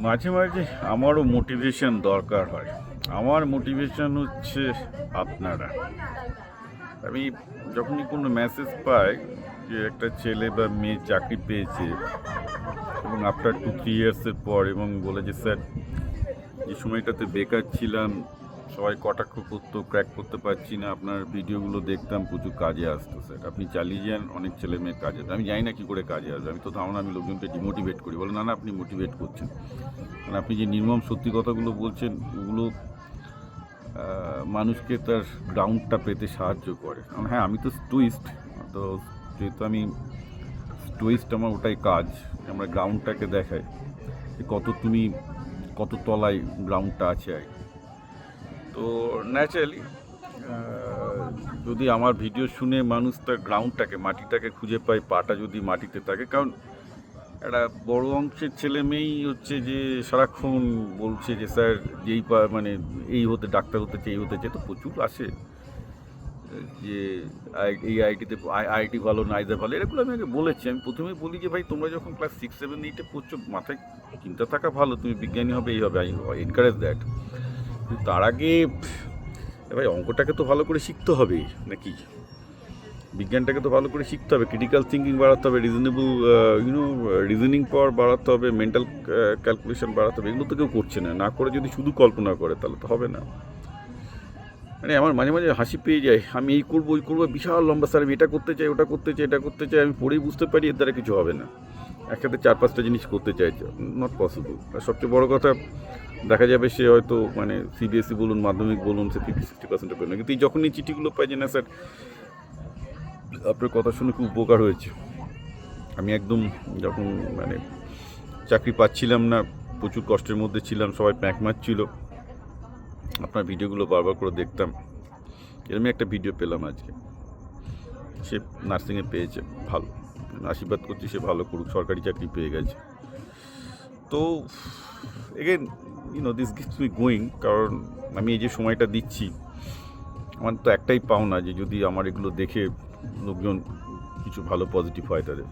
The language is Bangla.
মাঝে মাঝে আমারও মোটিভেশন দরকার হয়। আমার মোটিভেশন হচ্ছে আপনারা। আমি যখনই কোনো মেসেজ পাই যে একটা ছেলে বা মেয়ে চাকরি পেয়েছে এবং আফটার 2-3 ইয়ার্সের পর, এবং বলে যে স্যার, যে সময়টাতে বেকার ছিলাম, সবাই কটাক্ষ করতো, ক্র্যাক করতে পারছি না, আপনার ভিডিওগুলো দেখতাম, প্রচুর কাজে আসতো স্যার, আপনি চালিয়ে যান, অনেক ছেলে মেয়ে কাজে আসবে। আমি জানি না কী করে কাজে আসবে, আমি তো ধারণা আমি লোকজনকে ডিমোটিভেট করি। বলে না না, আপনি মোটিভেট করছেন, কারণ আপনি যে নির্মম সত্যি কথাগুলো বলছেন, ওগুলো মানুষকে তার গ্রাউন্ডটা পেতে সাহায্য করে। কারণ হ্যাঁ, আমি তো স্টুইস্ট, তো যেহেতু আমি স্টুইস্ট, আমার ওটাই কাজ, আমরা গ্রাউন্ডটাকে দেখাই যে কত তলায় গ্রাউন্ডটা আছে আর কি। তো ন্যাচারালি যদি আমার ভিডিও শুনে মানুষ তার গ্রাউন্ডটাকে, মাটিটাকে খুঁজে পায়, পাটা যদি মাটিতে থাকে, কারণ একটা বড় অংশের ছেলে মেয়েই হচ্ছে যে সারাক্ষণ বলছে যে স্যার, মানে এই হতে, ডাক্তার হতে চাই, এই হতে চাই, তো প্রচুর আসে যে এই আইটিতে আইটি ভালো, নাইজা ভালো, এরকম আমি আগে বলেছি। আমি প্রথমেই বলি যে ভাই, তোমরা যখন ক্লাস 6, 7, 8 পড়ছো, মাথায় চিন্তা থাকা ভালো, তুমি বিজ্ঞানী হবে, এই হবে, আই এনকারেজ দ্যাট। তার আগে ভাই অঙ্কটাকে তো ভালো করে শিখতে হবে নাকি, বিজ্ঞানটাকে তো ভালো করে শিখতে হবে, ক্রিটিক্যাল থিঙ্কিং বাড়াতে হবে, রিজনিং পাওয়ার বাড়াতে হবে, মেন্টাল ক্যালকুলেশন বাড়াতে হবে। এগুলো তো কেউ করছে না, না করে যদি শুধু কল্পনা করে তাহলে তো হবে না। মানে আমার মাঝে মাঝে হাসি পেয়ে যায়, আমি এই করবো ওই করবো, বিশাল লম্বা স্যার, আমি এটা করতে চাই, ওটা করতে চাই, এটা করতে চাই, আমি পড়েই বুঝতে পারি এর দ্বারা কিছু হবে না, একসাথে 4-5টা জিনিস করতে চাইছে, নট পসিবল। আর সবচেয়ে বড় কথা, দেখা যাবে সে হয়তো মানে সিবিএসসি বলুন, মাধ্যমিক বলুন, সে 50-60% পেল না, কিন্তু যখনই চিঠিগুলো পাই যে না স্যার, আপনার কথা শুনে খুব উপকার হয়েছে, আমি একদম যখন মানে চাকরি পাচ্ছিলাম না, প্রচুর কষ্টের মধ্যে ছিলাম, সবাই প্যাঁক মারছিল, আপনার ভিডিওগুলো বারবার করে দেখতাম, এরকমই একটা ভিডিও পেলাম আজকে, সে নার্সিংয়ে পেয়েছে, ভালো, আশীর্বাদ করছি সে ভালো করুক, সরকারি চাকরি পেয়ে গেছে। তো again this gives me going, কারণ আমি এই যে সময়টা দিচ্ছি, আমার তো একটাই পাওনা যে যদি আমার এগুলো দেখে লোকজন কিছু ভালো পজিটিভ হয় তাদের।